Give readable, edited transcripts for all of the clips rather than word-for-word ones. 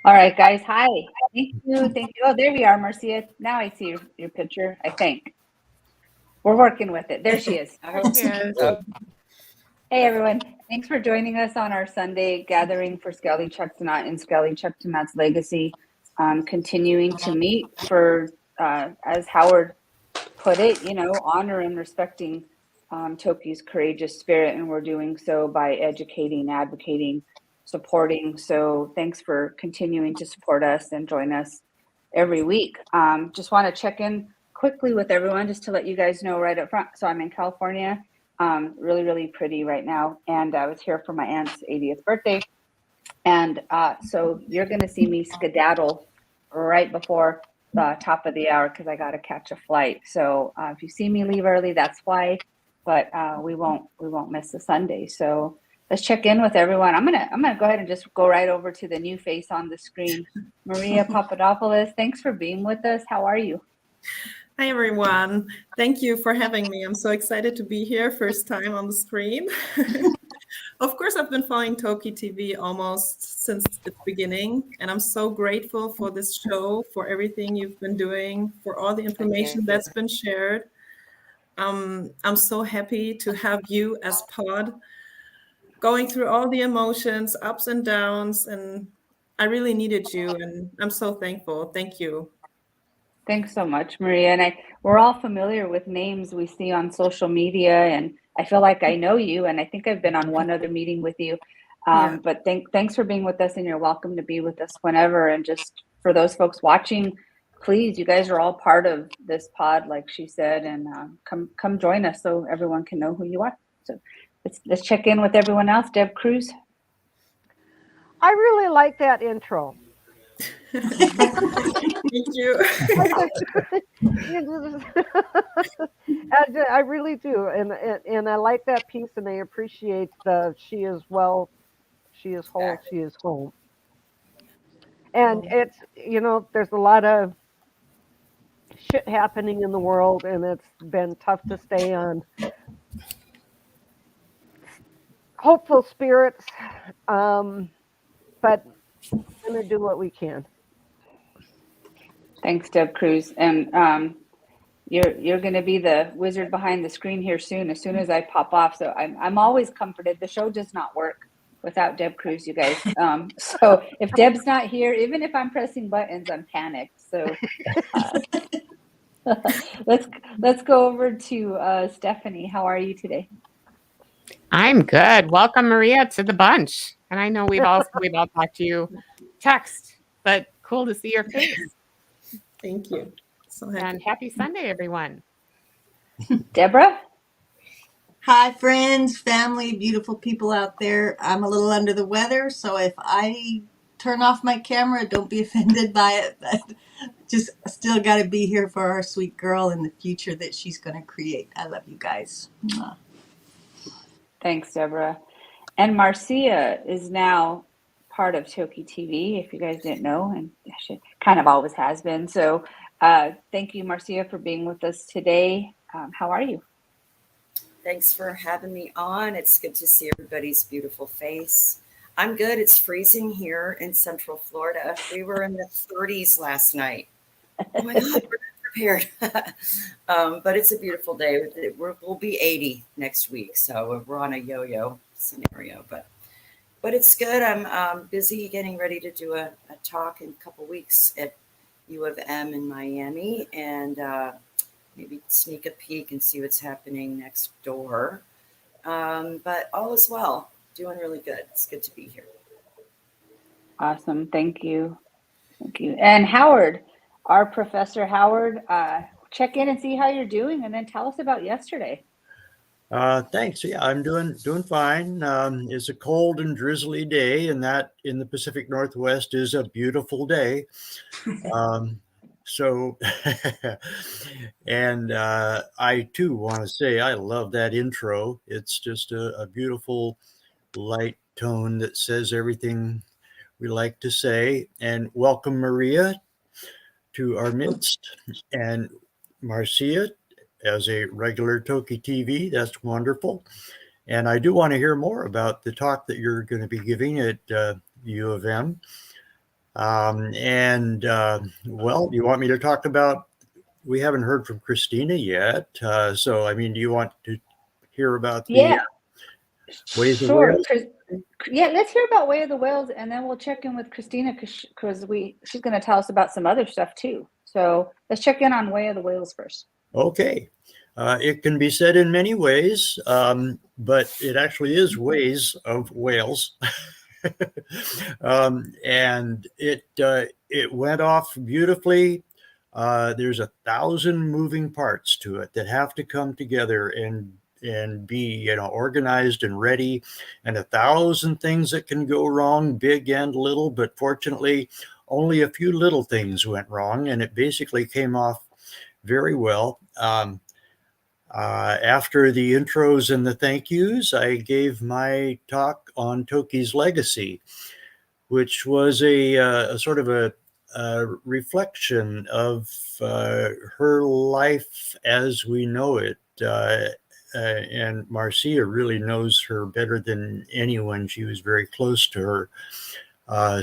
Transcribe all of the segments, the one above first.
All right, guys. Hi. Thank you. Thank you. Oh, there we are, Marcia. Now I see your picture, I think. We're working with it. There she is. Yes. Hey, everyone. Thanks for joining us on our Sunday gathering for Sk'aliCh'elh-tenaut's and Sk'aliCh'elh-tenaut's legacy. Continuing to meet for, as Howard put it, honor and respecting Toki's courageous spirit. And we're doing so by educating, advocating, supporting. So thanks for continuing to support us and join us every week. Just want to check in quickly with everyone just to let you guys know right up front. So I'm in California, really, really pretty right now. And I was here for my aunt's 80th birthday. And so you're going to see me skedaddle right before the top of the hour because I got to catch a flight. So if you see me leave early, that's why. But we won't miss the Sunday. So let's check in with everyone. I'm gonna go ahead and just go right over to the new face on the screen. Maria Papadopoulos, thanks for being with us. How are you? Hi, everyone. Thank you for having me. I'm so excited to be here. First time on the screen. Of course, I've been following TokiTV almost since its beginning, and I'm so grateful for this show, for everything you've been doing, for all the information that's been shared. I'm so happy to have you as pod going through all the emotions, ups and downs, and I really needed you, and I'm so thankful. Thank you. Thanks so much, Maria. And we're all familiar with names we see on social media, and I feel like I know you, and I think I've been on one other meeting with you. But thanks for being with us, and you're welcome to be with us whenever. And just for those folks watching, please, you guys are all part of this pod, like she said, and come join us so everyone can know who you are. So let's check in with everyone else. Deb Cruz. I really like that intro. Thank you. I really do, and I like that piece, and I appreciate the she is well, she is whole, she is home. And it's there's a lot of shit happening in the world, and it's been tough to stay on hopeful spirits, but we're gonna do what we can. Thanks, Deb Cruz. And you're going to be the wizard behind the screen here soon, as soon as I pop off. So I'm always comforted. The show does not work without Deb Cruz, you guys. So if Deb's not here, even if I'm pressing buttons, I'm panicked. So let's go over to Stephanie. How are you today? I'm good. Welcome, Maria, to the bunch. And I know we've all talked to you text, but cool to see your face. Thank you. So happy. And happy Sunday, everyone. Deborah? Hi, friends, family, beautiful people out there. I'm a little under the weather, so if I turn off my camera, don't be offended by it. But just still got to be here for our sweet girl and the future that she's going to create. I love you guys. Mwah. Thanks, Deborah. And Marcia is now part of TokiTV, if you guys didn't know, and she kind of always has been. So thank you, Marcia, for being with us today. How are you? Thanks for having me on. It's good to see everybody's beautiful face. I'm good. It's freezing here in Central Florida. We were in the 30s last night. Oh my God, we're not prepared. But it's a beautiful day. We'll be 80 next week, so we're on a yo-yo scenario. But it's good. I'm busy getting ready to do a talk in a couple weeks at U of M in Miami, and maybe sneak a peek and see what's happening next door. But all is well. Doing really good. It's good to be here. Awesome. Thank you. Thank you. And Howard, our Professor Howard, check in and see how you're doing, and then tell us about yesterday. Thanks. Yeah, I'm doing fine. It's a cold and drizzly day, and that in the Pacific Northwest is a beautiful day. Um, so, and I too want to say I love that intro. It's just a beautiful light tone that says everything we like to say. And welcome, Maria, to our midst, and Marcia as a regular Toki TV. That's wonderful. And I do want to hear more about the talk that you're going to be giving at U of M. Well, you want me to talk about? We haven't heard from Christina yet. So, I mean, do you want to hear about the Yeah, Way of the sure. Whales? Yeah, let's hear about Way of the Whales, and then we'll check in with Christina because she's going to tell us about some other stuff too. So let's check in on Way of the Whales first. Okay. It can be said in many ways, but it actually is Ways of Whales. And it went off beautifully. There's 1,000 moving parts to it that have to come together and be organized and ready, and 1,000 things that can go wrong, big and little. But fortunately, only a few little things went wrong, and it basically came off very well. After the intros and the thank yous, I gave my talk on Toki's legacy, which was a sort of a reflection of her life as we know it. And Marcia really knows her better than anyone. She was very close to her.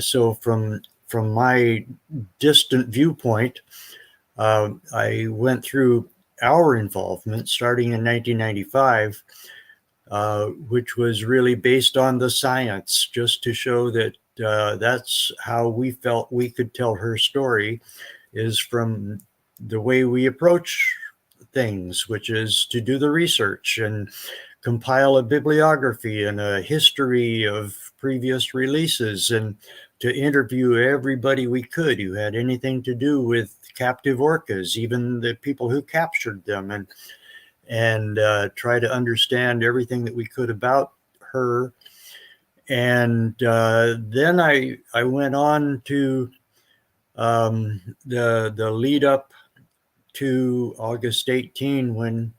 So from my distant viewpoint, I went through our involvement starting in 1995, which was really based on the science, just to show that that's how we felt we could tell her story, is from the way we approach things, which is to do the research and compile a bibliography and a history of previous releases, and to interview everybody we could who had anything to do with captive orcas, even the people who captured them, and try to understand everything that we could about her. And then I went on to the lead up to August 18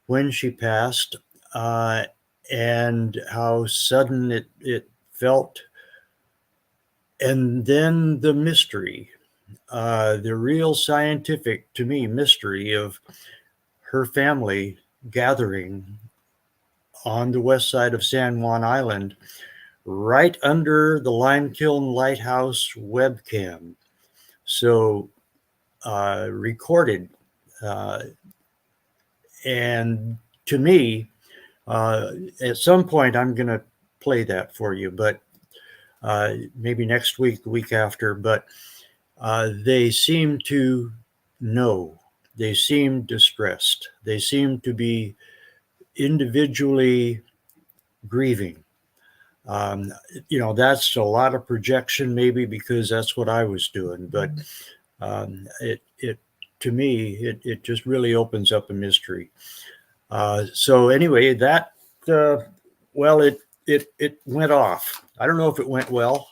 when she passed, and how sudden it felt, and then the mystery. The real scientific, to me, mystery of her family gathering on the west side of San Juan Island, right under the Lime Kiln Lighthouse webcam. So recorded. And to me, at some point, I'm going to play that for you, but maybe next week, the week after. But they seem to know. They seem distressed. They seem to be individually grieving. That's a lot of projection, maybe because that's what I was doing. But it to me, it just really opens up a mystery. So anyway, that it went off. I don't know if it went well.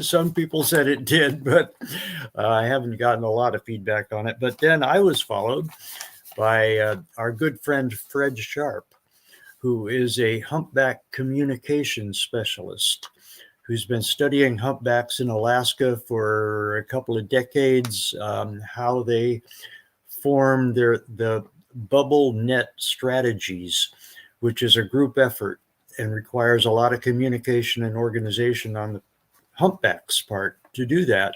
Some people said it did, but I haven't gotten a lot of feedback on it. But then I was followed by our good friend Fred Sharp, who is a humpback communication specialist who's been studying humpbacks in Alaska for a couple of decades, how they form the bubble net strategies, which is a group effort and requires a lot of communication and organization on the humpback's part to do that.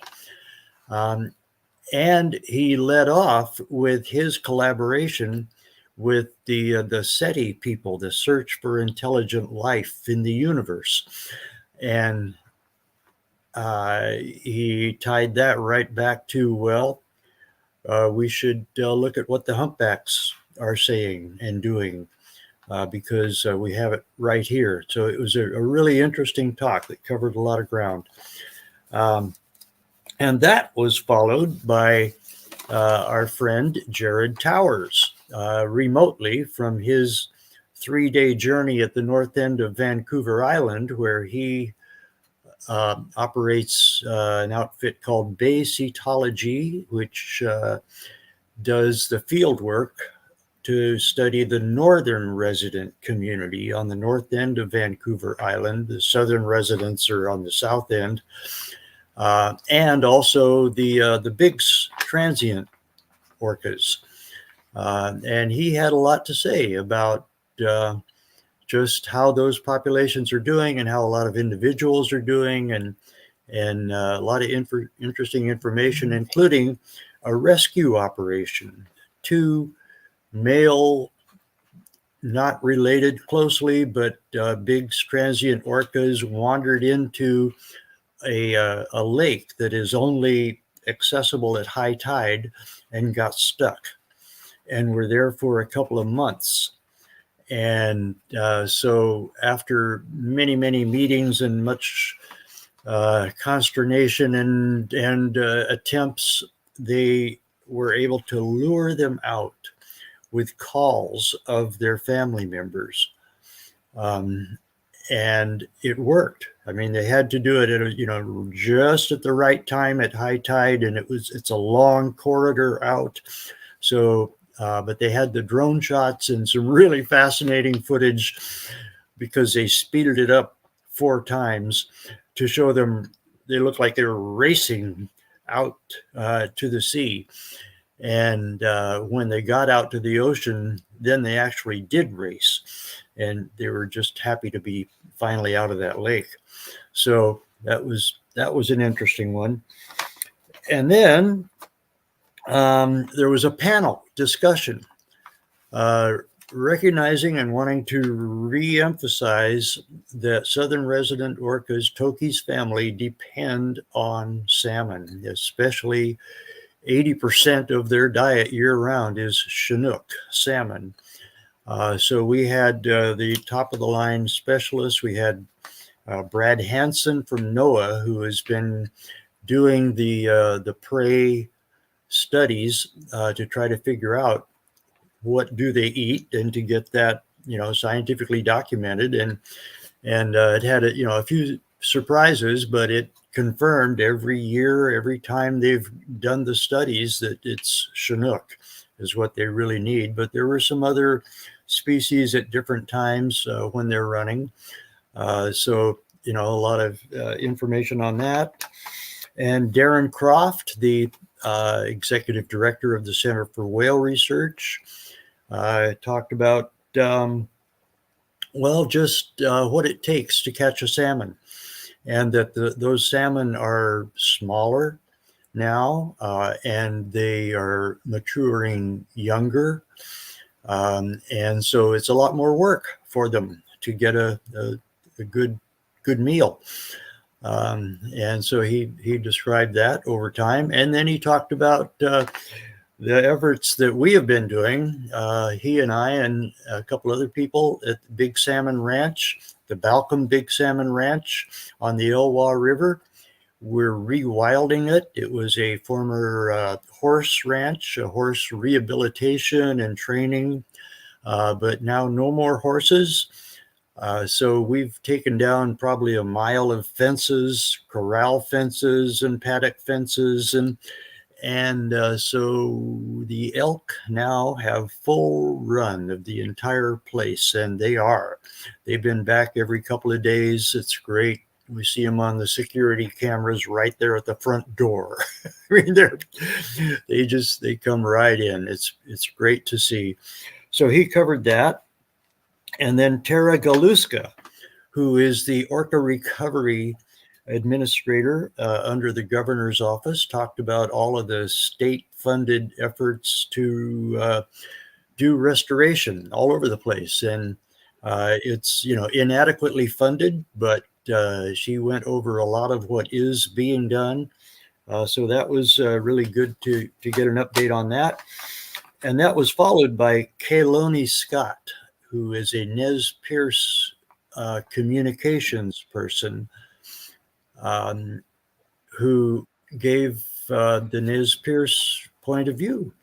And he led off with his collaboration with the SETI people, the Search for Intelligent Life in the Universe. And he tied that right back to, we should look at what the humpbacks are saying and doing, because we have it right here. So it was a really interesting talk that covered a lot of ground. And that was followed by our friend Jared Towers, remotely from his 3-day journey at the north end of Vancouver Island, where he operates an outfit called Sk'aliCh'elh-tenaut's, which does the field work to study the northern resident community on the north end of Vancouver Island. The southern residents are on the south end, and also the big transient orcas. And he had a lot to say about just how those populations are doing and how a lot of individuals are doing, and a lot of interesting information, including a rescue operation. 2 male, not related closely, but big transient orcas wandered into a lake that is only accessible at high tide and got stuck, and were there for a couple of months. And so after many meetings and much consternation and attempts, they were able to lure them out with calls of their family members. And it worked. I mean, they had to do it at just at the right time at high tide, and it's a long corridor out. So, but they had the drone shots and some really fascinating footage, because they speeded it up 4 times to show them. They looked like they were racing out to the sea. And when they got out to the ocean, then they actually did race, and they were just happy to be finally out of that lake. So that was an interesting one. And then there was a panel discussion, recognizing and wanting to re-emphasize that southern resident orcas, Toki's family, depend on salmon, especially 80% of their diet year-round is Chinook salmon. So we had the top-of-the-line specialists. We had Brad Hansen from NOAA, who has been doing the prey studies to try to figure out what do they eat and to get that scientifically documented. And it had a few surprises, but it confirmed every year, every time they've done the studies, that it's Chinook is what they really need. But there were some other species at different times when they're running. So, a lot of information on that. And Darren Croft, the executive director of the Center for Whale Research, talked about, just what it takes to catch a salmon. And that those salmon are smaller now, and they are maturing younger. And so it's a lot more work for them to get a good meal. And so he described that over time. And then he talked about the efforts that we have been doing, he and I and a couple other people at the Big Salmon Ranch, the Balcom Big Salmon Ranch on the Elwha River. We're rewilding it. It was a former horse ranch, a horse rehabilitation and training, but now no more horses. So we've taken down probably a mile of fences, corral fences and paddock fences, and so the elk now have full run of the entire place, and they've been back every couple of days. It's great. We see them on the security cameras right there at the front door. I mean, they come right in. It's great to see. So he covered that. And then Tara Galuska, who is the Orca Recovery Administrator under the governor's office, talked about all of the state-funded efforts to do restoration all over the place. And it's, inadequately funded, but she went over a lot of what is being done. So that was really good to get an update on that. And that was followed by Kayloni Scott, who is a Nez Perce communications person, who gave the Nez Perce point of view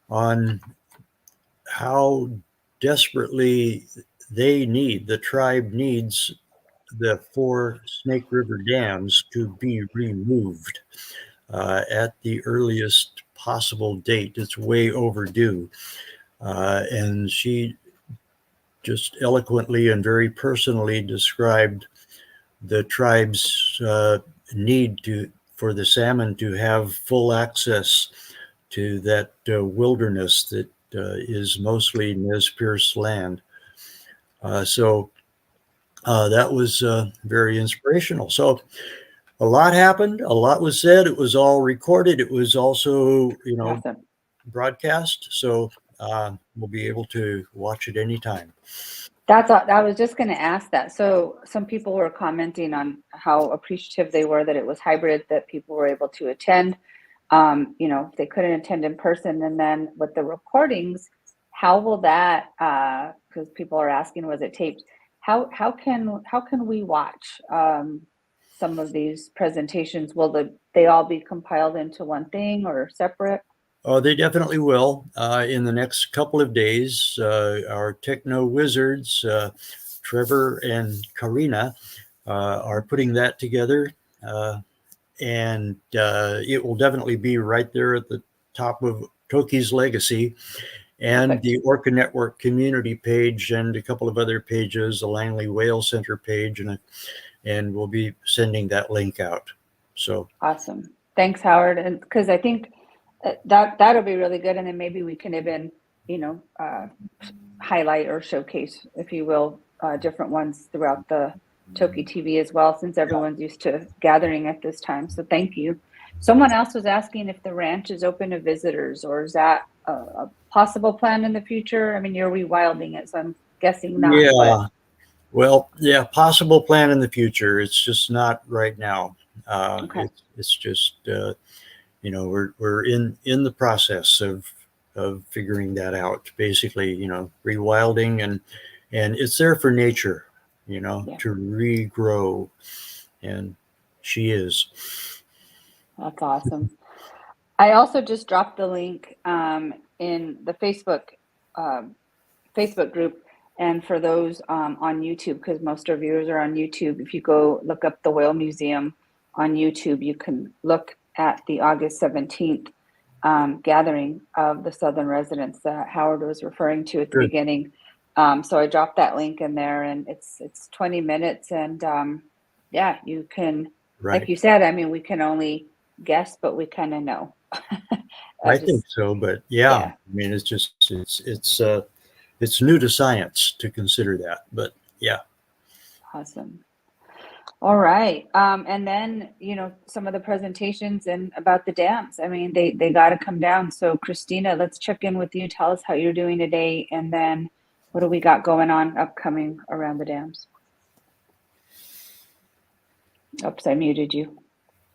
on how desperately the tribe needs the 4 Snake River dams to be removed at the earliest possible date. It's way overdue. And she just eloquently and very personally described the tribe's need for the salmon to have full access to that wilderness that is mostly Nez Perce land. So that was very inspirational. So a lot happened. A lot was said. It was all recorded. It was also, Awesome. broadcast. So we'll be able to watch it anytime. That's all, I was just going to ask that. So some people were commenting on how appreciative they were that it was hybrid, that people were able to attend. If they couldn't attend in person, and then with the recordings, how will that? Because people are asking, was it taped? How can we watch some of these presentations? Will they all be compiled into one thing or separate? Oh, they definitely will. In the next couple of days, our techno wizards, Trevor and Karina, are putting that together. And it will definitely be right there at the top of Toki's Legacy and Perfect. the Orca Network community page and a couple of other pages, the Langley Whale Center page, and we'll be sending that link out. So Awesome. Thanks, Howard. And because I think that'll be really good. And then maybe we can even, highlight or showcase, if you will, different ones throughout the TokiTV as well, since everyone's used to gathering at this time. So thank you. Someone else was asking if the ranch is open to visitors, or is that a possible plan in the future? I mean, you're rewilding it, so I'm guessing not. yeah, But well, yeah, possible plan in the future. It's just not right now. Okay. It's just we're in the process of figuring that out. Basically, rewilding and it's there for nature, to regrow, and she is. That's awesome. I also just dropped the link in the Facebook group, and for those on YouTube, because most of our viewers are on YouTube. If you go look up the Whale Museum on YouTube, you can look at the August 17th gathering of the Southern residents that Howard was referring to at the beginning. So I dropped that link in there, and it's 20 minutes, and you can, like you said, I mean, we can only guess, but we kind of know. I think so, but I mean, it's just it's new to science to consider that, but yeah. Awesome. All right. And then, some of the presentations and about the dams. I mean, they got to come down. So Christina, let's check in with you. Tell us how you're doing today. And then what do we got going on upcoming around the dams? Oops, I muted you.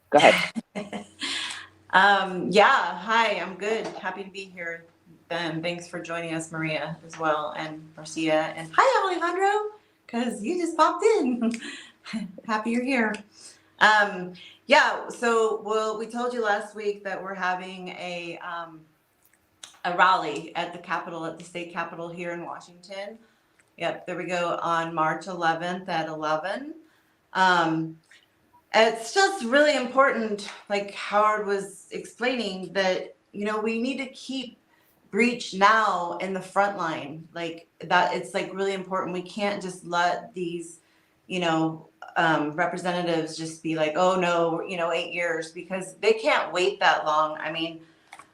Go ahead. Hi, I'm good. Happy to be here. Thanks for joining us, Maria, as well, and Marcia. And hi, Alejandro, because you just popped in. Happy you're here. We told you last week that we're having a rally at the Capitol, at the state Capitol here in Washington. Yep, there we go, on March 11th at 11. It's just really important, like Howard was explaining, that, we need to keep breach now in the front line. Like that, it's like really important. We can't just let these, representatives just be like, oh no, 8 years, because they can't wait that long. I mean,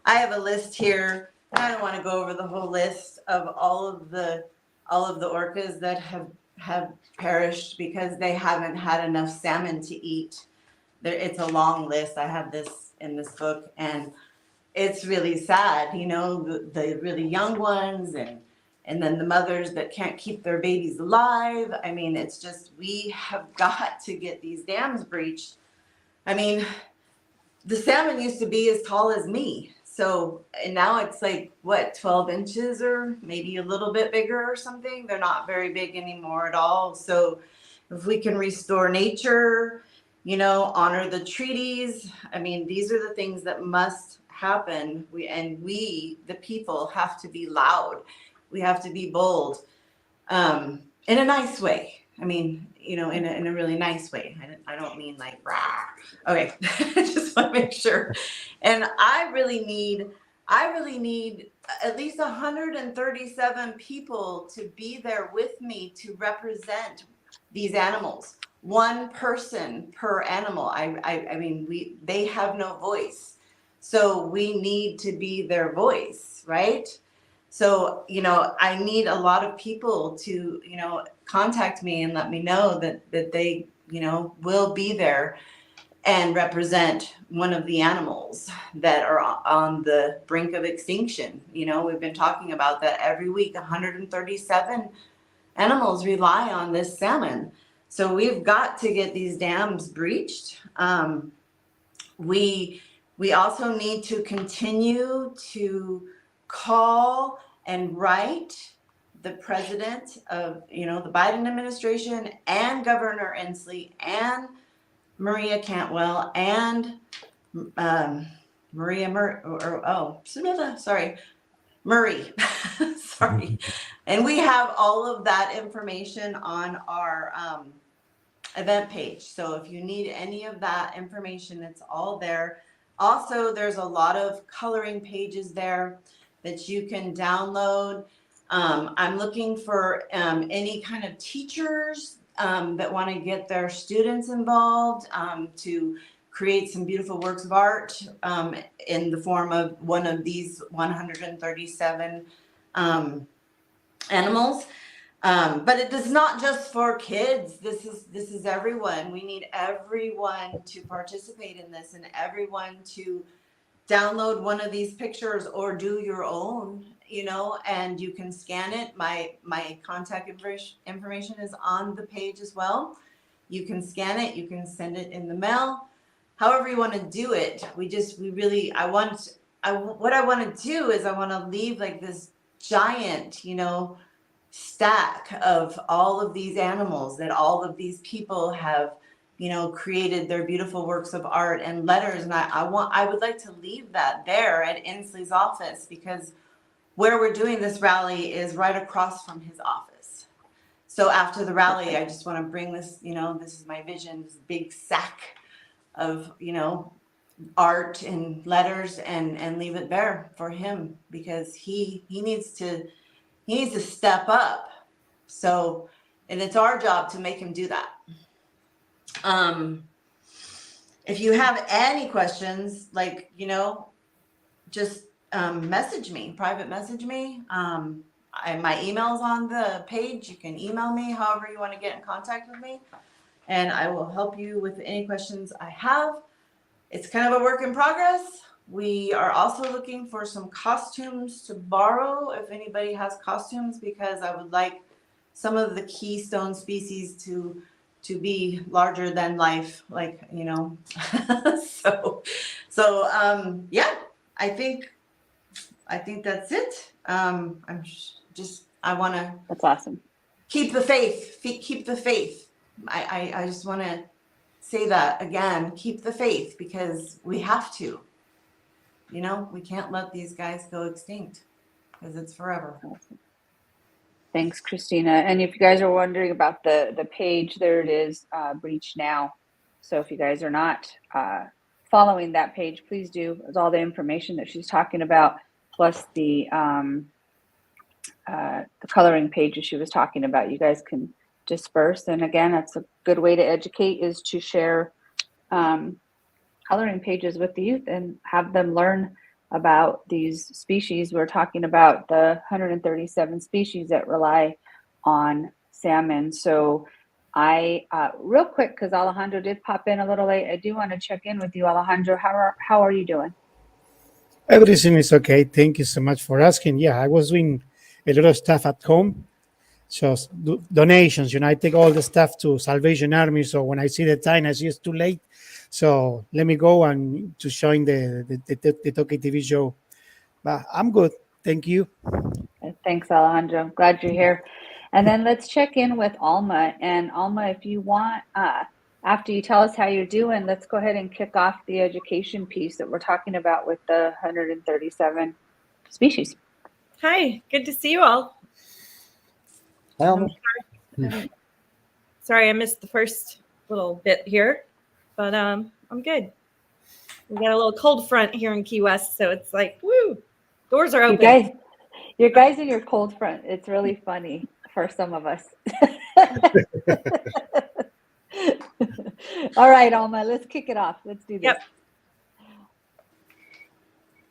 I have a list here, and I don't want to go over the whole list of all of the orcas that have perished because they haven't had enough salmon to eat. It's a long list. I have this in this book, and it's really sad, the really young ones, and then the mothers that can't keep their babies alive. I mean, it's just, we have got to get these dams breached. I mean, the salmon used to be as tall as me. So, and now it's like, 12 inches or maybe a little bit bigger or something. They're not very big anymore at all. So if we can restore nature, honor the treaties. I mean, these are the things that must happen. We, the people, have to be loud. We have to be bold. in a nice way. I mean, you know, in a really nice way. I don't mean like, rah. Okay, just want to make sure. And I really need at least 137 people to be there with me to represent these animals. One person per animal. I mean, they have no voice. So we need to be their voice, right? So, you know, I need a lot of people to, you know, contact me and let me know that they, you know, will be there and represent one of the animals that are on the brink of extinction. You know, we've been talking about that every week. 137 animals rely on this salmon. So we've got to get these dams breached. We also need to continue to call and write the president of, you know, the Biden administration and Governor Inslee and Maria Cantwell and Murray. Sorry. And we have all of that information on our event page. So if you need any of that information, it's all there. Also, there's a lot of coloring pages there that you can download. I'm looking for any kind of teachers that want to get their students involved to create some beautiful works of art in the form of one of these 137 animals. But it is not just for kids. This is everyone. We need everyone to participate in this and everyone to download one of these pictures or do your own, you know, and you can scan it. My contact information is on the page as well. You can scan it, you can send it in the mail. However you want to do it. What I want to do is I want to leave like this giant, you know, stack of all of these animals that all of these people have, you know, created their beautiful works of art and letters. And I would like to leave that there at Inslee's office, because where we're doing this rally is right across from his office. So after the rally, I just want to bring this, you know, this is my vision, this big sack of, you know, art and letters and leave it there for him, because he needs to step up. So, and it's our job to make him do that. If you have any questions, like, you know, just message me, private message me. My email's on the page. You can email me however you want to get in contact with me, and I will help you with any questions I have. It's kind of a work in progress. We are also looking for some costumes to borrow if anybody has costumes, because I would like some of the keystone species to be larger than life, like, you know. so yeah, I think that's it. I want to. That's awesome. Keep the faith. Keep the faith. I just want to say that again. Keep the faith, because we have to. You know, we can't let these guys go extinct, because it's forever. Thanks, Christina. And if you guys are wondering about the page, there it is, Breach Now. So if you guys are not following that page, please do. It's all the information that she's talking about, plus the coloring pages she was talking about. You guys can disperse. And again, that's a good way to educate, is to share coloring pages with the youth and have them learn about these species. We're talking about the 137 species that rely on salmon. So I, real quick, because Alejandro did pop in a little late, I do want to check in with you, Alejandro. How are you doing? Everything is okay. Thank you so much for asking. Yeah, I was doing a lot of stuff at home. Just donations, you know, I take all the stuff to Salvation Army. So when I see the time, I see it's too late. So let me go and to join the Toki TV show. But I'm good. Thank you. Thanks, Alejandro. I'm glad you're here. And then let's check in with Alma. And Alma, if you want, after you tell us how you're doing, let's go ahead and kick off the education piece that we're talking about with the 137 species. Hi, good to see you all. Alma? Sorry, I missed the first little bit here, but I'm good. We got a little cold front here in Key West, so it's like, woo, doors are open. You guys in your cold front, it's really funny for some of us. All right, Alma, let's kick it off. Let's do this. Yep.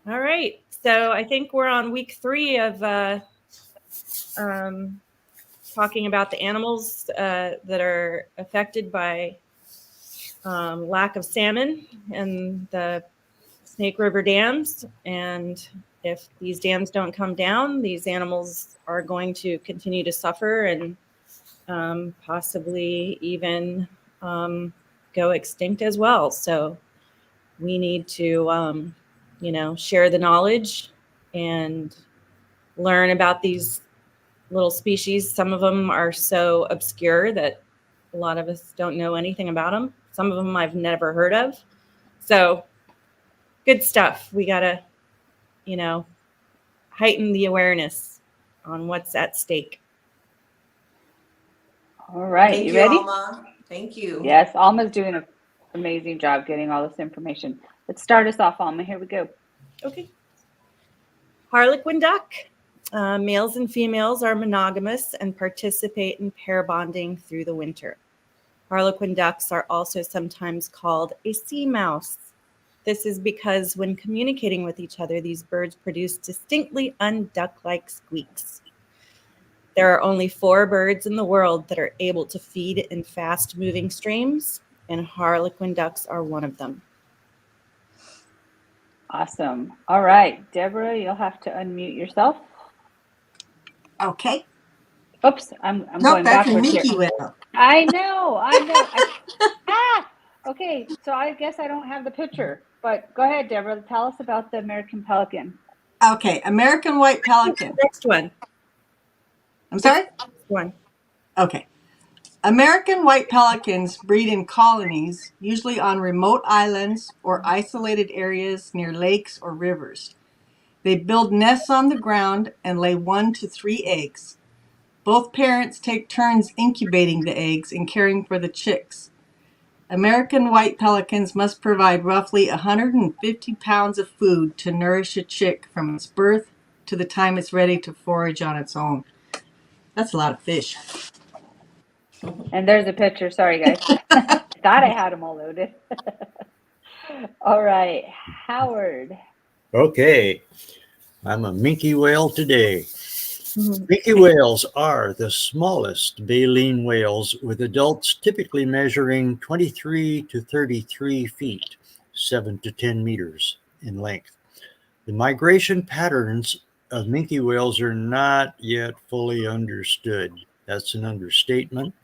All right. So I think we're on week 3 of talking about the animals that are affected by lack of salmon and the Snake River dams. And if these dams don't come down, these animals are going to continue to suffer and possibly even go extinct as well. So we need to, share the knowledge and learn about these little species. Some of them are so obscure that a lot of us don't know anything about them. Some of them I've never heard of. So good stuff. We got to, heighten the awareness on what's at stake. All right. Thank you you, ready? Alma. Thank you. Yes, Alma's doing an amazing job getting all this information. Let's start us off, Alma. Here we go. Okay. Harlequin duck. Males and females are monogamous and participate in pair bonding through the winter. Harlequin ducks are also sometimes called a sea mouse. This is because when communicating with each other, these birds produce distinctly unduck-like squeaks. There are only 4 birds in the world that are able to feed in fast-moving streams, and harlequin ducks are one of them. Awesome. All right, Deborah, you'll have to unmute yourself. Okay. Oops, I'm Nope, going that's a backwards Mickey here. whale. I know. Okay, so I guess I don't have the picture, but go ahead, Deborah. Tell us about the American pelican. Okay, American white pelican. Next one. I'm sorry? Next one. Okay. American white pelicans breed in colonies, usually on remote islands or isolated areas near lakes or rivers. They build nests on the ground and lay 1 to 3 eggs. Both parents take turns incubating the eggs and caring for the chicks. American white pelicans must provide roughly 150 pounds of food to nourish a chick from its birth to the time it's ready to forage on its own. That's a lot of fish. And there's a picture. Sorry, guys. Thought I had them all loaded. All right, Howard. Okay, I'm a minke whale today. Minke whales are the smallest baleen whales, with adults typically measuring 23 to 33 feet, 7 to 10 meters in length. The migration patterns of minke whales are not yet fully understood. That's an understatement.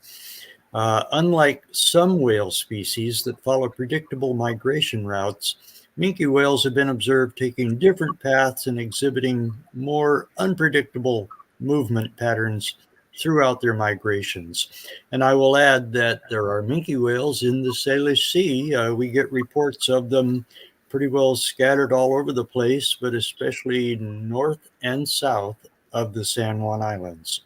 Unlike some whale species that follow predictable migration routes, minke whales have been observed taking different paths and exhibiting more unpredictable movement patterns throughout their migrations. And I will add that there are minke whales in the Salish Sea. We get reports of them pretty well scattered all over the place, but especially north and south of the San Juan Islands.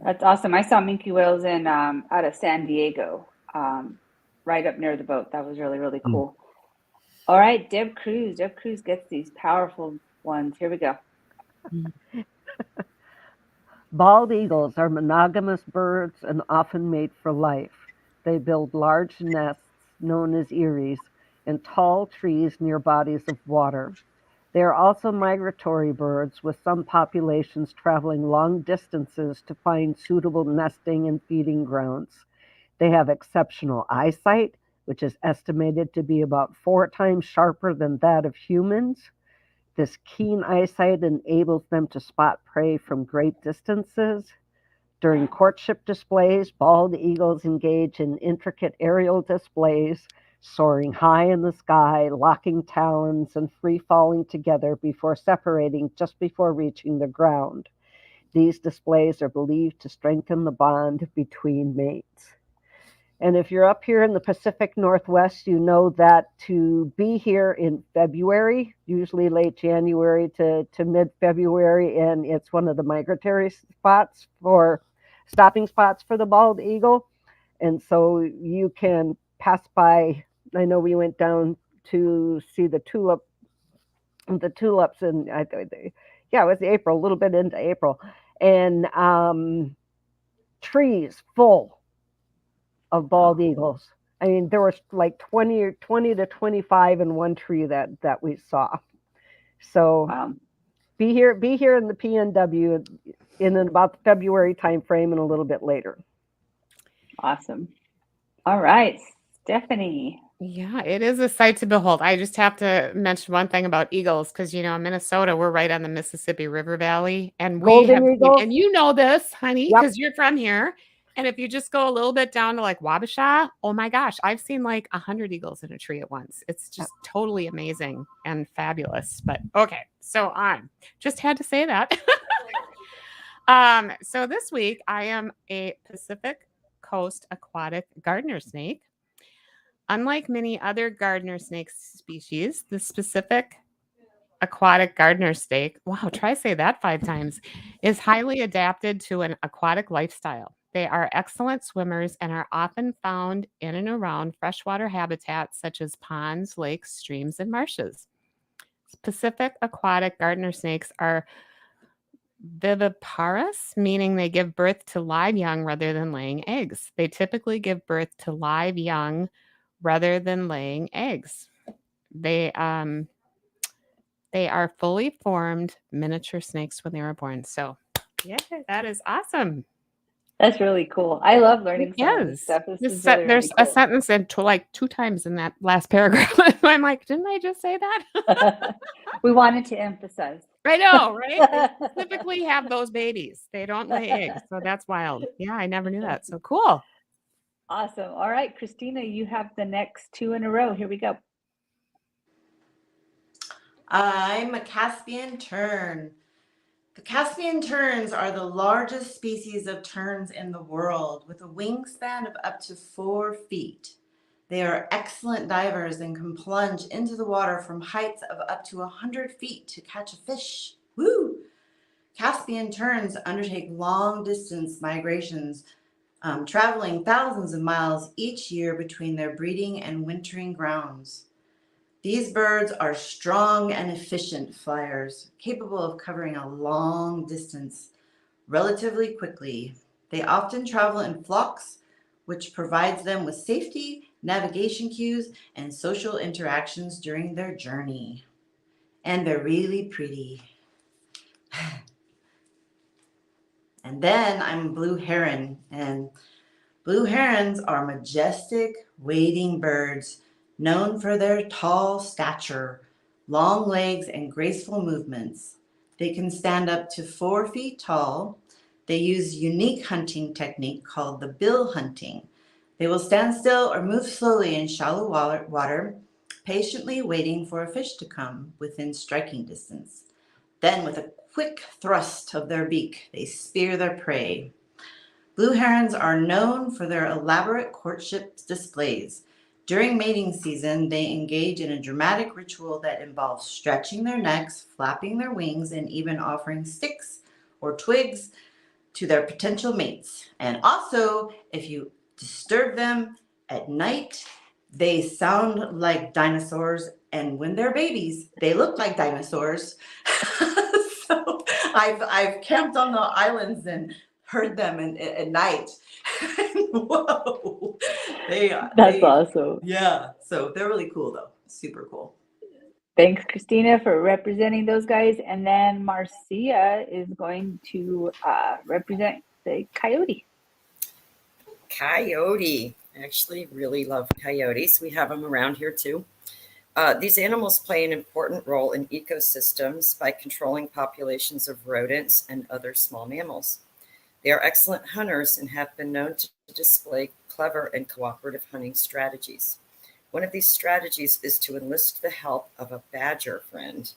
That's awesome. I saw minke whales in out of San Diego, right up near the boat. That was really, really cool. All right, Deb Cruz. Deb Cruz gets these powerful ones. Here we go. Bald eagles are monogamous birds and often mate for life. They build large nests, known as eyries, in tall trees near bodies of water. They are also migratory birds, with some populations traveling long distances to find suitable nesting and feeding grounds. They have exceptional eyesight, which is estimated to be about 4 times sharper than that of humans. This keen eyesight enables them to spot prey from great distances. During courtship displays, bald eagles engage in intricate aerial displays, soaring high in the sky, locking talons, and free-falling together before separating just before reaching the ground. These displays are believed to strengthen the bond between mates. And if you're up here in the Pacific Northwest, you know that to be here in February, usually late January to mid-February, and it's one of the migratory spots for stopping spots for the bald eagle. And so you can pass by. I know we went down to see the tulips, and it was April, a little bit into April, and trees full of bald eagles. I mean, there was like 20 to 25 in one tree that we saw. So Wow. be here in the PNW in about the February timeframe and a little bit later. Awesome. All right, Stephanie. Yeah, it is a sight to behold. I just have to mention one thing about eagles because, you know, in Minnesota, we're right on the Mississippi River Valley. And we Golden have, eagles? and you know this, honey, Yep. because you're from here. And if you just go a little bit down to like Wabasha, oh my gosh, I've seen like 100 eagles in a tree at once. It's just totally amazing and fabulous. But okay, so on. Just had to say that. So this week I am a Pacific Coast aquatic gardener snake. Unlike many other gardener snake species, the Pacific aquatic gardener snake, wow, try say that 5 times, is highly adapted to an aquatic lifestyle. They are excellent swimmers and are often found in and around freshwater habitats such as ponds, lakes, streams, and marshes. Pacific aquatic gardener snakes are viviparous, meaning they give birth to live young rather than laying eggs. They typically give birth to live young rather than laying eggs. They are fully formed miniature snakes when they were born. So, yeah, that is awesome. That's really cool. I love learning some of this stuff. There's a sentence like 2 times in that last paragraph. I'm like, didn't I just say that? We wanted to emphasize. I know, right? They specifically have those babies. They don't lay eggs. So that's wild. Yeah, I never knew that. So cool. Awesome. All right, Christina, you have the next 2 in a row. Here we go. I'm a Caspian tern. The Caspian terns are the largest species of terns in the world, with a wingspan of up to 4 feet. They are excellent divers and can plunge into the water from heights of up to 100 feet to catch a fish. Woo! Caspian terns undertake long-distance migrations, traveling thousands of miles each year between their breeding and wintering grounds. These birds are strong and efficient flyers, capable of covering a long distance relatively quickly. They often travel in flocks, which provides them with safety, navigation cues, and social interactions during their journey. And they're really pretty. And then I'm a blue heron, and blue herons are majestic wading birds known for their tall stature, long legs, and graceful movements. They can stand up to 4 feet tall. They use a unique hunting technique called the bill hunting. They will stand still or move slowly in shallow water, patiently waiting for a fish to come within striking distance. Then, with a quick thrust of their beak, they spear their prey. Blue herons are known for their elaborate courtship displays. During mating season, they engage in a dramatic ritual that involves stretching their necks, flapping their wings, and even offering sticks or twigs to their potential mates. And also, if you disturb them at night, they sound like dinosaurs, and when they're babies, they look like dinosaurs. So I've camped on the islands and heard them at night. Whoa. That's awesome. Yeah. So they're really cool though. Super cool. Thanks, Christina, for representing those guys. And then Marcia is going to represent the coyote. Coyote. I actually really love coyotes. We have them around here too. These animals play an important role in ecosystems by controlling populations of rodents and other small mammals. They are excellent hunters and have been known to display clever and cooperative hunting strategies. One of these strategies is to enlist the help of a badger friend.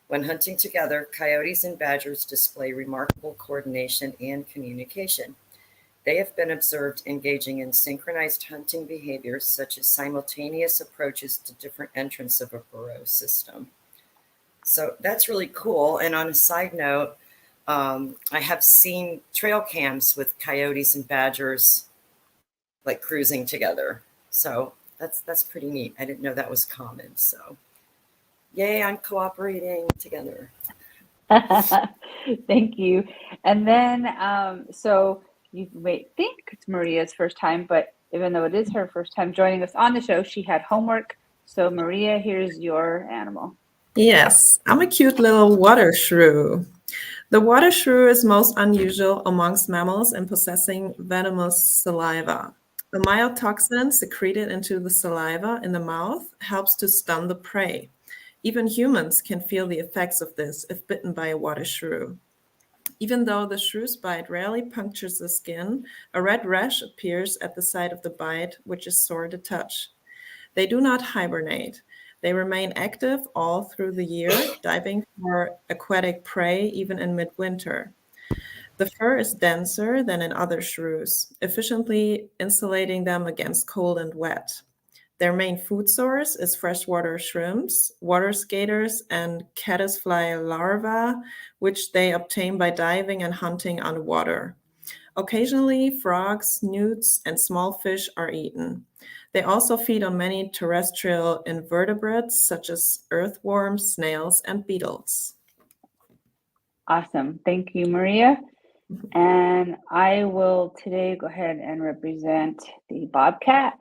When hunting together, coyotes and badgers display remarkable coordination and communication. They have been observed engaging in synchronized hunting behaviors such as simultaneous approaches to different entrants of a burrow system. So that's really cool. And on a side note, I have seen trail cams with coyotes and badgers like cruising together. So that's pretty neat. I didn't know that was common. So yay, I'm cooperating together. Thank you. And then, so you may think it's Maria's first time, but even though it is her first time joining us on the show, she had homework. So Maria, here's your animal. Yes, I'm a cute little water shrew. The water shrew is most unusual amongst mammals in possessing venomous saliva. The mild toxin secreted into the saliva in the mouth helps to stun the prey. Even humans can feel the effects of this if bitten by a water shrew. Even though the shrew's bite rarely punctures the skin, a red rash appears at the site of the bite, which is sore to touch. They do not hibernate. They remain active all through the year, diving for aquatic prey even in midwinter. The fur is denser than in other shrews, efficiently insulating them against cold and wet. Their main food source is freshwater shrimps, water skaters, and caddisfly larvae, which they obtain by diving and hunting underwater. Occasionally, frogs, newts, and small fish are eaten. They also feed on many terrestrial invertebrates such as earthworms, snails, and beetles. Awesome. Thank you, Maria. And I will today go ahead and represent the bobcat.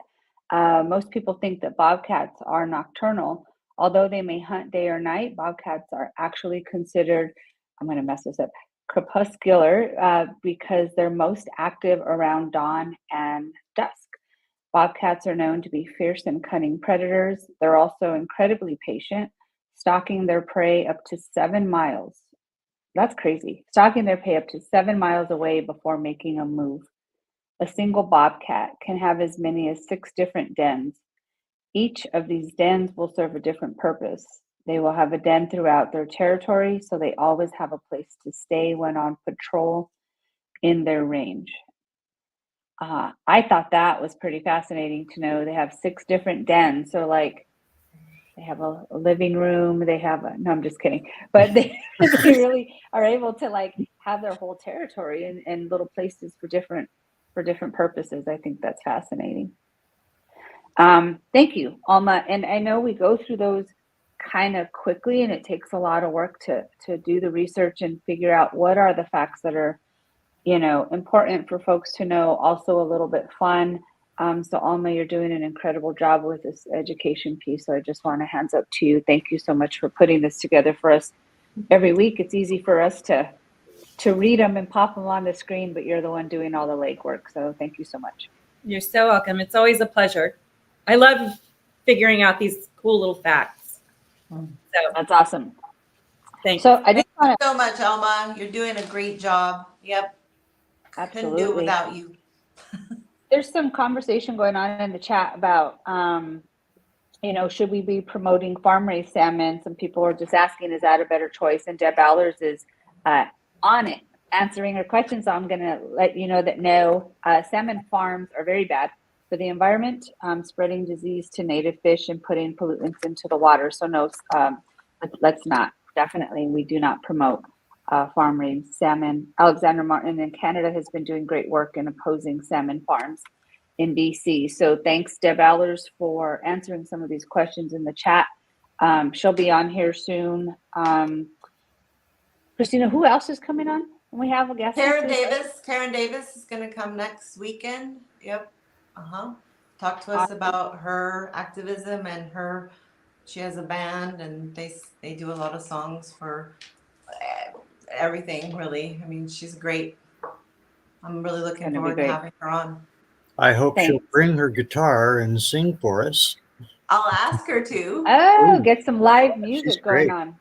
Most people think that bobcats are nocturnal. Although they may hunt day or night, bobcats are actually considered, I'm going to mess this up, crepuscular because they're most active around dawn and dusk. Bobcats are known to be fierce and cunning predators. They're also incredibly patient, stalking their prey up to 7 miles. That's crazy. Stalking their prey up to 7 miles away before making a move. A single bobcat can have as many as 6 different dens. Each of these dens will serve a different purpose. They will have a den throughout their territory, so they always have a place to stay when on patrol in their range. I thought that was pretty fascinating to know they have 6 different dens. So like they have a living room, they have no, I'm just kidding. But they really are able to like have their whole territory and little places for different purposes. I think that's fascinating. Thank you, Alma. And I know we go through those kind of quickly and it takes a lot of work to do the research and figure out what are the facts that are, important for folks to know, also a little bit fun. So Alma, you're doing an incredible job with this education piece. So I just want to hands up to you. Thank you so much for putting this together for us every week. It's easy for us to read them and pop them on the screen, but you're the one doing all the legwork. So thank you so much. You're so welcome. It's always a pleasure. I love figuring out these cool little facts. So That's awesome. thanks. So I just want So much, Alma. You're doing a great job. Yep. Couldn't do it without you. There's some conversation going on in the chat about, should we be promoting farm-raised salmon? Some people are just asking, is that a better choice? And Deb Allers is on it, answering her question. So I'm going to let you know that no, salmon farms are very bad for the environment, spreading disease to native fish and putting pollutants into the water. So no, let's not. Definitely, we do not promote farm-raised salmon. Alexander Martin in Canada has been doing great work in opposing salmon farms in BC. So thanks, Deb Allers, for answering some of these questions in the chat. She'll be on here soon. Christina, who else is coming on? We have a guest. Karen Davis is going to come next weekend. Yep. Talk to us about her activism and she has a band and they do a lot of songs for everything, really. I mean, she's great. I'm really looking forward to having her on. I hope she'll bring her guitar and sing for us. I'll ask her to. Oh, get some live music going on.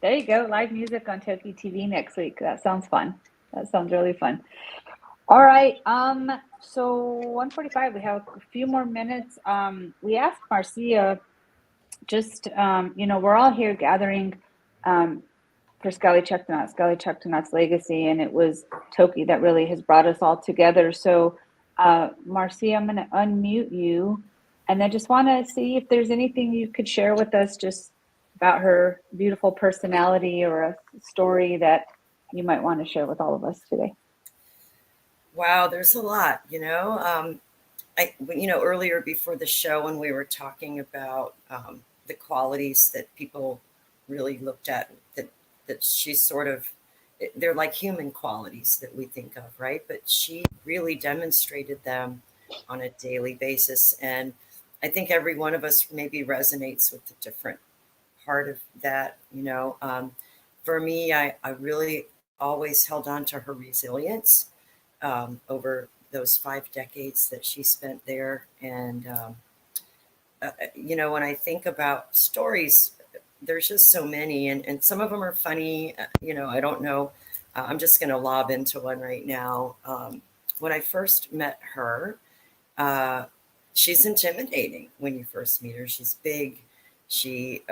There you go. Live music on TokiTV next week. That sounds fun. That sounds really fun. All right. So 1:45, we have a few more minutes. We asked Marcia, just, we're all here gathering for Sk'aliCh'elh-tenaut's legacy, and it was Toki that really has brought us all together. So, Marcia, I'm going to unmute you, and I just want to see if there's anything you could share with us just about her beautiful personality or a story that you might want to share with all of us today. Wow, there's a lot, earlier before the show when we were talking about the qualities that people really looked at, that she's sort of, they're like human qualities that we think of, right? But she really demonstrated them on a daily basis. And I think every one of us maybe resonates with a different part of that, For me, I really always held on to her resilience over those 5 decades that she spent there. And, when I think about stories, there's just so many, and some of them are funny. I don't know. I'm just going to lob into one right now. When I first met her, she's intimidating when you first meet her. She's big. She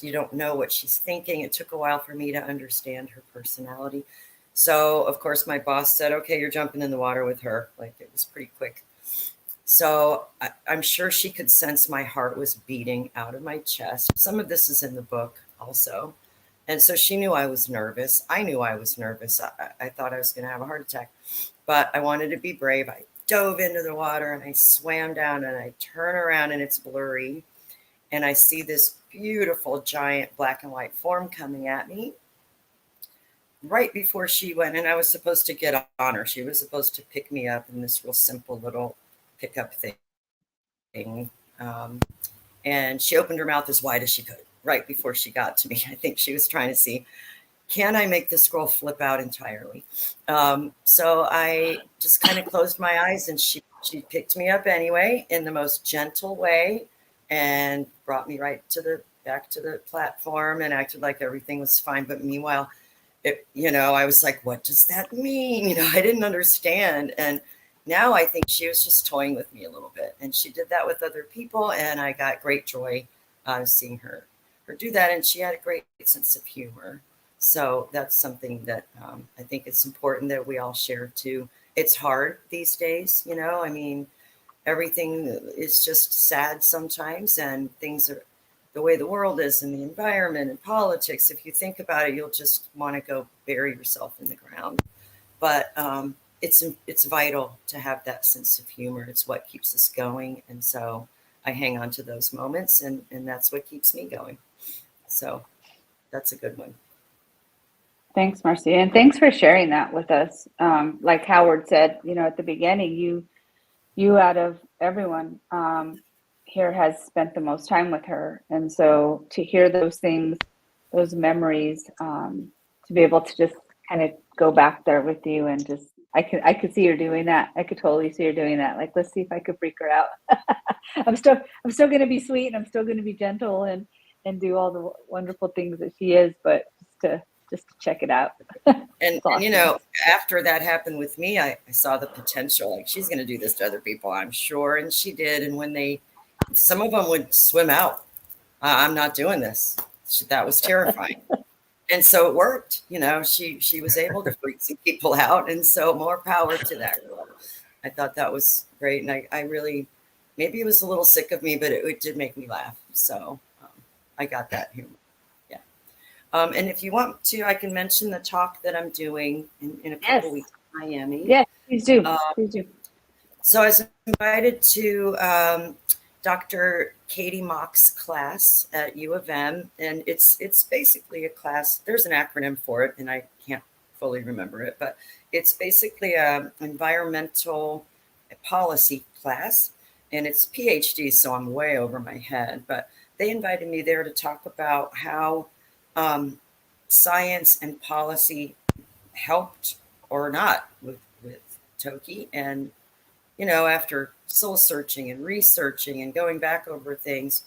you don't know what she's thinking. It took a while for me to understand her personality. So, of course, my boss said, okay, you're jumping in the water with her. Like, it was pretty quick. So I'm sure she could sense my heart was beating out of my chest. Some of this is in the book also. And so she knew I was nervous. I knew I was nervous. I thought I was going to have a heart attack. But I wanted to be brave. I dove into the water and I swam down, and I turn around and it's blurry. And I see this beautiful giant black and white form coming at me right before she went. And I was supposed to get on her. She was supposed to pick me up in this real simple little pickup thing. And she opened her mouth as wide as she could right before she got to me. I think she was trying to see, can I make this girl flip out entirely? So I just kind of closed my eyes, and she picked me up anyway in the most gentle way and brought me right back to the platform and acted like everything was fine. But meanwhile, I was like, what does that mean? I didn't understand. And now I think she was just toying with me a little bit, and she did that with other people. And I got great joy seeing her do that. And she had a great sense of humor. So that's something that I think it's important that we all share too. It's hard these days, everything is just sad sometimes, and things are the way the world is, and the environment and politics. If you think about it, you'll just want to go bury yourself in the ground. But it's vital to have that sense of humor. It's what keeps us going. And so I hang on to those moments, and that's what keeps me going. So that's a good one. Thanks, Marcia. And thanks for sharing that with us. Like Howard said, at the beginning, you out of everyone here has spent the most time with her. And so to hear those things, those memories, to be able to just kind of go back there with you, and just, I could see her doing that. I could totally see her doing that. Like, let's see if I could freak her out. I'm still going to be sweet, and I'm still going to be gentle and do all the wonderful things that she is, but just to check it out. And, awesome. and after that happened with me, I saw the potential. Like, she's going to do this to other people, I'm sure. And she did. And when some of them would swim out, I'm not doing this. That was terrifying. And so it worked. She was able to freak some people out. And so more power to that girl. I thought that was great. And I really, maybe it was a little sick of me, but it did make me laugh. So I got that humor. And if you want to, I can mention the talk that I'm doing in a couple weeks in Miami. Yes, please do. Please do. So I was invited to Dr. Katie Mock's class at U of M, and it's basically a class. There's an acronym for it, and I can't fully remember it, but it's basically an environmental policy class, and it's PhD, so I'm way over my head. But they invited me there to talk about how science and policy helped or not with Toki. And, after soul searching and researching and going back over things,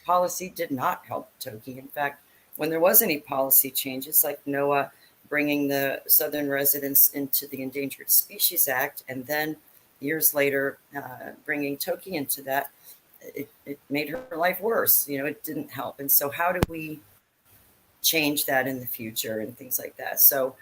policy did not help Toki. In fact, when there was any policy changes, like NOAA bringing the Southern residents into the Endangered Species Act, and then years later bringing Toki into that, it made her life worse. It didn't help. And so how do we change that in the future and things like that. So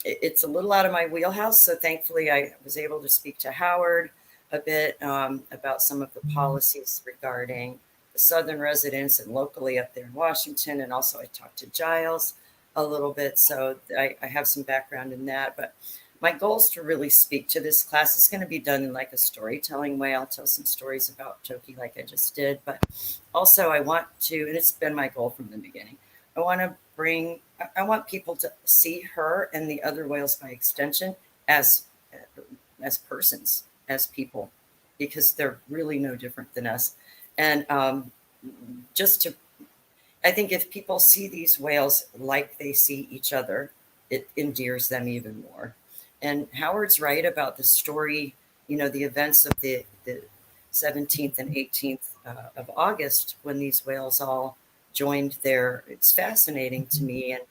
it's a little out of my wheelhouse. So thankfully, I was able to speak to Howard a bit about some of the policies regarding the Southern residents and locally up there in Washington. And also I talked to Giles a little bit. So I have some background in that. But my goal is to really speak to this class. It's going to be done in like a storytelling way. I'll tell some stories about Toki like I just did. But also I want to, and it's been my goal from the beginning, I want people to see her and the other whales by extension as persons, as people, because they're really no different than us. And I think if people see these whales like they see each other, it endears them even more. And Howard's right about the story, the events of the 17th and 18th of August when these whales all joined there. It's fascinating to me. And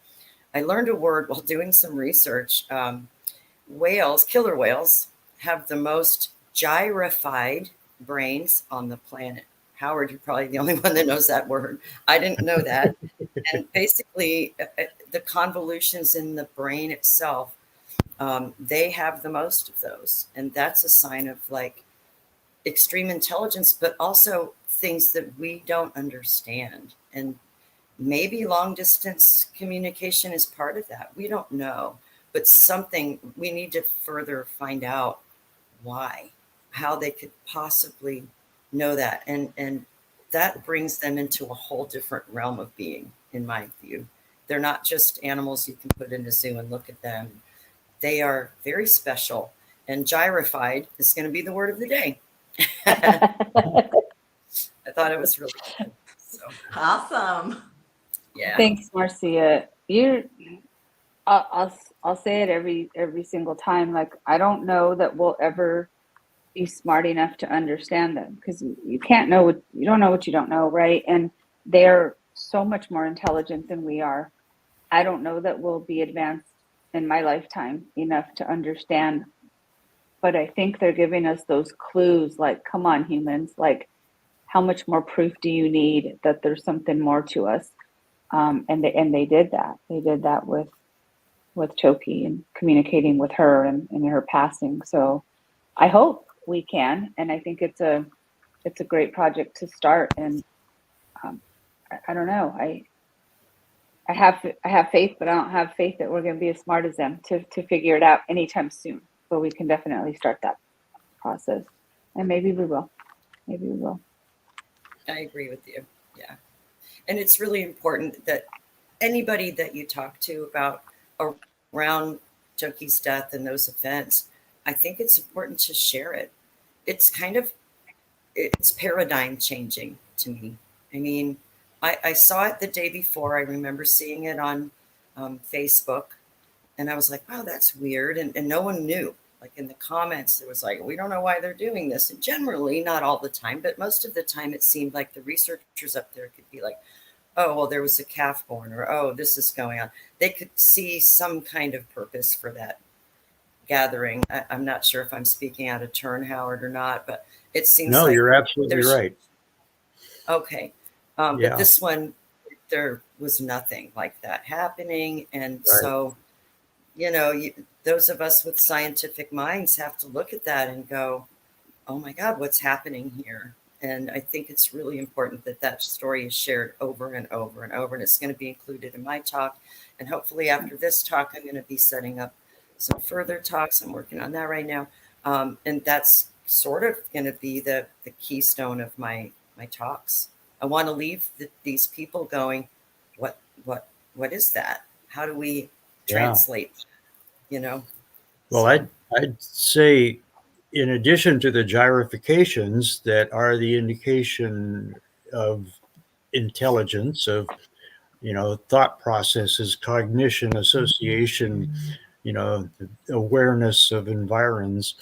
I learned a word while doing some research. Whales, killer whales, have the most gyrified brains on the planet. Howard, you're probably the only one that knows that word. I didn't know that. And basically, the convolutions in the brain itself, they have the most of those. And that's a sign of like extreme intelligence, but also things that we don't understand. And maybe long distance communication is part of that. We don't know, but something we need to further find out why, how they could possibly know that. And that brings them into a whole different realm of being, in my view. They're not just animals you can put in a zoo and look at them. They are very special. And gyrified is going to be the word of the day. I thought it was really good. So. Awesome. Yeah. Thanks, Marcia. I'll say it every single time. Like, I don't know that we'll ever be smart enough to understand them, because you don't know what you don't know, right? And they're so much more intelligent than we are. I don't know that we'll be advanced in my lifetime enough to understand, but I think they're giving us those clues, like, come on, humans, like, how much more proof do you need that there's something more to us? And they did that. They did that with Toki and communicating with her and her passing. So I hope we can, and I think it's a great project to start. And I don't know. I have faith, but I don't have faith that we're going to be as smart as them to figure it out anytime soon. But we can definitely start that process, and maybe we will. Maybe we will. I agree with you. Yeah. And it's really important that anybody that you talk to about around Toki's death and those events, I think it's important to share it. It's paradigm changing to me. I mean, I saw it the day before. I remember seeing it on Facebook, and I was like, wow, that's weird. And no one knew. Like in the comments, it was like, we don't know why they're doing this. And generally, not all the time, but most of the time, it seemed like the researchers up there could be like, oh, well, there was a calf born, or, oh, this is going on. They could see some kind of purpose for that gathering. I'm not sure if I'm speaking out of turn, Howard, or not, but it seems no, like you're absolutely right. Okay. Yeah. But this one, there was nothing like that happening. And Right. so, those of us with scientific minds have to look at that and go, oh my God, what's happening here? And I think it's really important that that story is shared over and over and over. And it's going to be included in my talk. And hopefully after this talk, I'm going to be setting up some further talks. I'm working on that right now. And that's sort of going to be the keystone of my talks. I want to leave these people going, what is that? How do we translate, Well, So. I'd say, in addition to the gyrifications that are the indication of intelligence, of, thought processes, cognition, association, awareness of environs,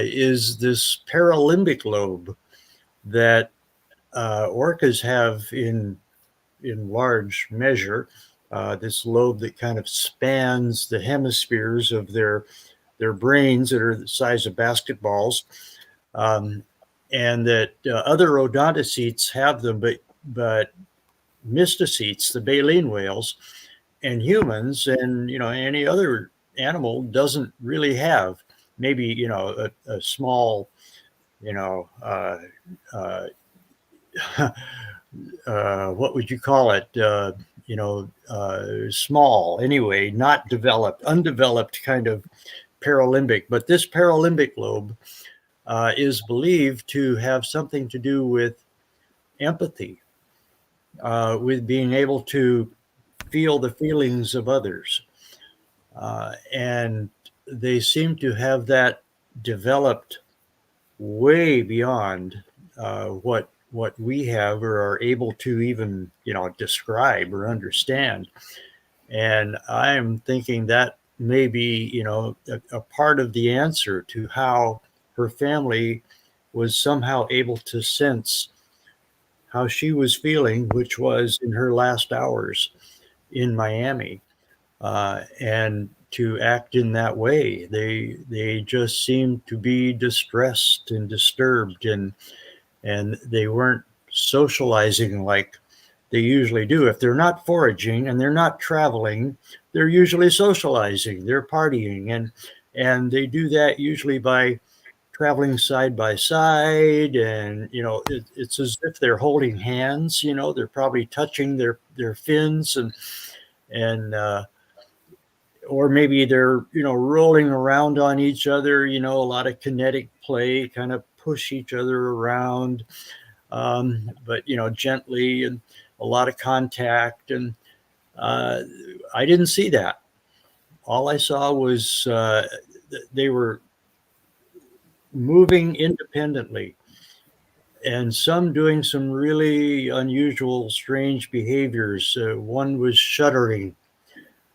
is this paralimbic lobe that orcas have in large measure. This lobe that kind of spans the hemispheres of their brains that are the size of basketballs, and that other odontocetes have them, but mysticetes, the baleen whales, and humans, and any other animal doesn't really have. Maybe a small, you know, uh, what would you call it? Small anyway, not developed, undeveloped kind of paralimbic. But this paralimbic lobe is believed to have something to do with empathy, with being able to feel the feelings of others. And they seem to have that developed way beyond what we have or are able to even describe or understand. And I'm thinking that may be a part of the answer to how her family was somehow able to sense how she was feeling, which was in her last hours in Miami, and to act in that way. They just seemed to be distressed and disturbed, and they weren't socializing like they usually do. If they're not foraging and they're not traveling, they're usually socializing, they're partying, and they do that usually by traveling side by side, and it's as if they're holding hands. They're probably touching their fins, and or maybe they're rolling around on each other. A lot of kinetic play, kind of push each other around, but gently, and a lot of contact. And I didn't see that. All I saw was they were moving independently, and some doing some really unusual, strange behaviors. One was shuddering.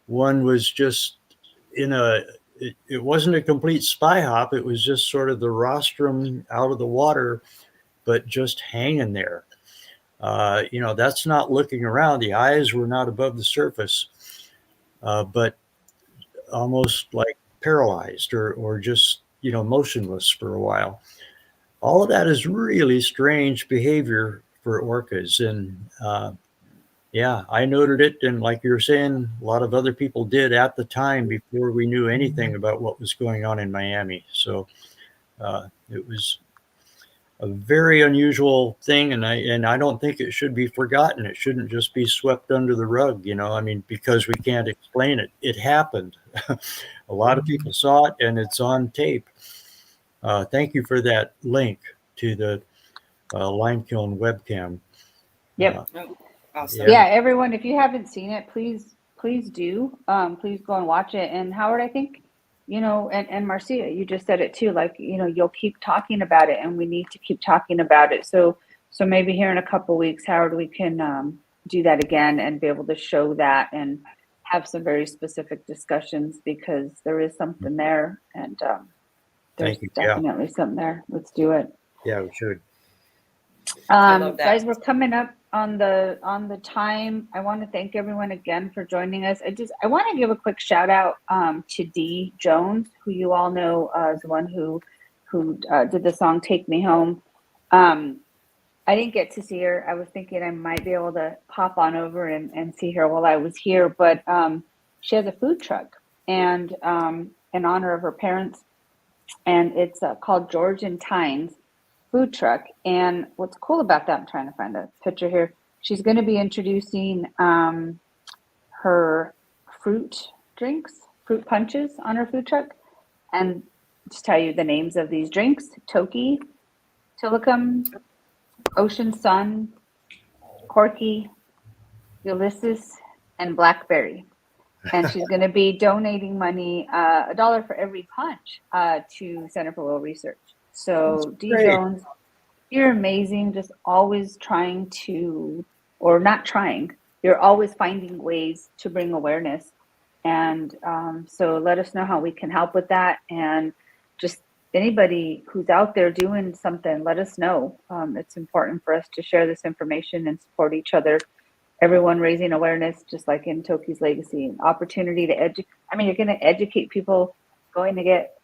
One was just it wasn't a complete spy hop. It was just sort of the rostrum out of the water, but just hanging there. That's not looking around. The eyes were not above the surface, but almost like paralyzed or just, motionless for a while. All of that is really strange behavior for orcas. And yeah, I noted it. And like you were saying, a lot of other people did at the time before we knew anything about what was going on in Miami. So it was a very unusual thing, and I don't think it should be forgotten. It shouldn't just be swept under the rug, because we can't explain it. It happened. A lot of people saw it, and it's on tape. Thank you for that link to the lime kiln webcam. Yep. Awesome. Yeah, everyone, if you haven't seen it, please do. Please go and watch it. And Howard, I think, and Marcia, you just said it too, like, you'll keep talking about it, and we need to keep talking about it. So maybe here in a couple of weeks, Howard, we can do that again and be able to show that and have some very specific discussions, because there is something there, and there's definitely something there. Let's do it. Yeah, we should. I love that. Guys, we're coming up on the time. I want to thank everyone again for joining us. I want to give a quick shout out to Dee Jones, who you all know is the one who did the song "Take Me Home." I didn't get to see her. I was thinking I might be able to pop on over and see her while I was here, but she has a food truck, and in honor of her parents, and it's called George and Tyne's food truck. And what's cool about that, I'm trying to find a picture here. She's going to be introducing her fruit punches on her food truck, and just tell you the names of these drinks: Toki, TokiTV, Ocean Sun, Corky, Ulysses, and Blackberry. And she's going to be donating money, $1 for every punch, to Center for World Research. So Dee Jones, you're amazing. Just always trying to, or not trying, you're always finding ways to bring awareness. And so let us know how we can help with that. And just anybody who's out there doing something, let us know. It's important for us to share this information and support each other. Everyone raising awareness, just like in Toki's legacy, an opportunity to educate. I mean, you're going to educate people going to get,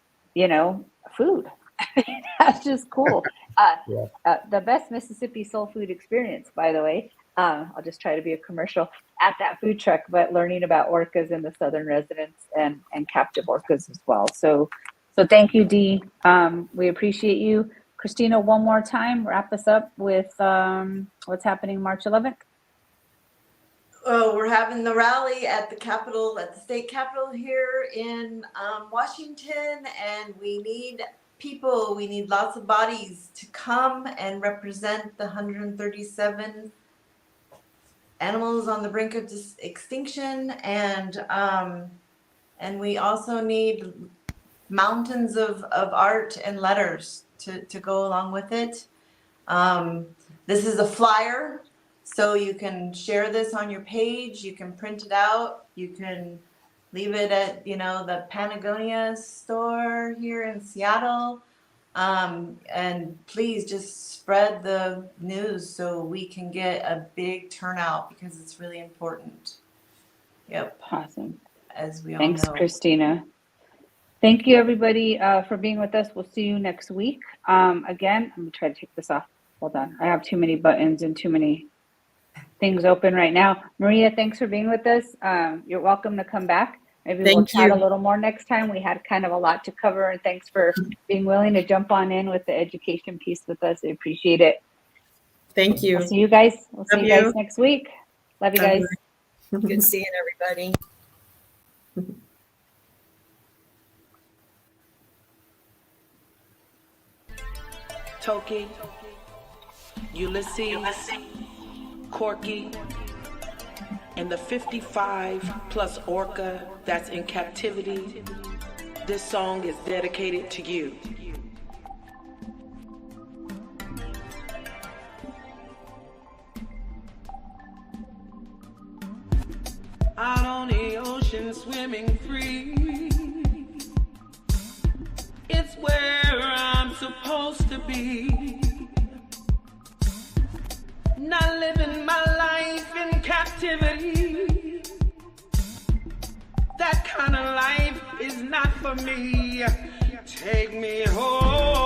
food. That's just cool. The best Mississippi soul food experience, by the way. I'll just try to be a commercial at that food truck, but learning about orcas in the southern residents and captive orcas as well. So thank you, Dee. We appreciate you. Christina, one more time, wrap us up with what's happening March 11th. Oh, we're having the rally at the Capitol, at the state capitol here in Washington, and we need people, we need lots of bodies to come and represent the 137 animals on the brink of extinction, and we also need mountains of art and letters to go along with it. This is a flyer, so you can share this on your page, you can print it out, you can leave it at, the Patagonia store here in Seattle. And please just spread the news so we can get a big turnout, because it's really important. Yep. Awesome. As we all Thanks, know. Christina. Thank you, everybody, for being with us. We'll see you next week. Again, I'm gonna try to take this off. Hold on. I have too many buttons and too many things open right now. Maria, thanks for being with us. You're welcome to come back. Maybe we'll chat a little more next time. We had kind of a lot to cover, and thanks for being willing to jump on in with the education piece with us. I appreciate it. Thank you. We'll see you guys. We'll see you guys next week. Love you guys. Good seeing everybody. Toki, Ulysses, Corky, and the 55 plus orca that's in captivity. This song is dedicated to you. Out on the ocean swimming free, it's where I'm supposed to be. Not living my life in captivity. That kind of life is not for me. Take me home.